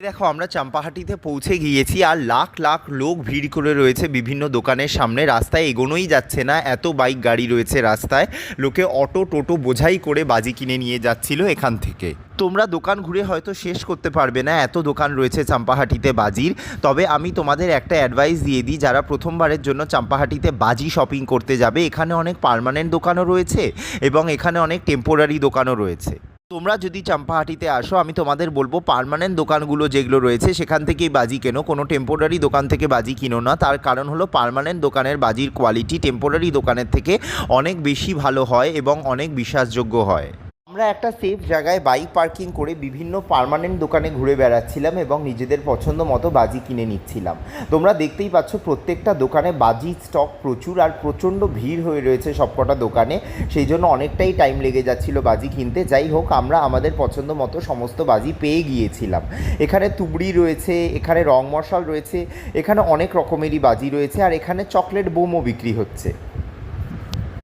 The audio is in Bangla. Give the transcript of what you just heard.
দেখো আমরা চাম্পাহাটিতে পৌঁছে গিয়েছি আর লাখ লাখ লোক ভিড় করে রয়েছে বিভিন্ন দোকানের সামনে। রাস্তায় এগোনোই যাচ্ছে না, এত বাইক গাড়ি রয়েছে রাস্তায়। লোকে অটো টোটো বোঝাই করে বাজি কিনে নিয়ে যাচ্ছিল এখান থেকে। তোমরা দোকান ঘুরে হয়তো শেষ করতে পারবে না, এত দোকান রয়েছে চাম্পাহাটিতে বাজির। তবে আমি তোমাদের একটা অ্যাডভাইস দিয়ে দিই, যারা প্রথমবারের জন্য চাম্পাহাটিতে বাজি শপিং করতে যাবে, এখানে অনেক পার্মানেন্ট দোকানও রয়েছে এবং এখানে অনেক টেম্পোরারি দোকানও রয়েছে। তোমরা যদি চাম্পাহাটিতে আসো, আমি তোমাদের বলবো পার্মানেন্ট দোকানগুলো যেগুলো রয়েছে সেখান থেকেই বাজি কেনো, কোনো টেম্পোরারি দোকান থেকে বাজি কিনো না। তার কারণ হলো পার্মানেন্ট দোকানের বাজির কোয়ালিটি টেম্পোরারি দোকানের থেকে অনেক বেশি ভালো হয় এবং অনেক বিশ্বাসযোগ্য হয়। আমরা একটা সেফ জায়গায় বাইক পার্কিং করে বিভিন্ন পার্মানেন্ট দোকানে ঘুরে বেড়াচ্ছিলাম এবং নিজেদের পছন্দ মতো বাজি কিনে নিচ্ছিলাম। তোমরা দেখতেই পাচ্ছ প্রত্যেকটা দোকানে বাজির স্টক প্রচুর আর প্রচণ্ড ভিড় হয়ে রয়েছে সবকটা দোকানে, সেই জন্য অনেকটাই টাইম লেগে যাচ্ছিল বাজি কিনতে। যাই হোক, আমরা আমাদের পছন্দ মতো সমস্ত বাজি পেয়ে গিয়েছিলাম। এখানে তুবড়ি রয়েছে, এখানে রং মশাল রয়েছে, এখানে অনেক রকমেরই বাজি রয়েছে আর এখানে চকলেট বোমও বিক্রি হচ্ছে।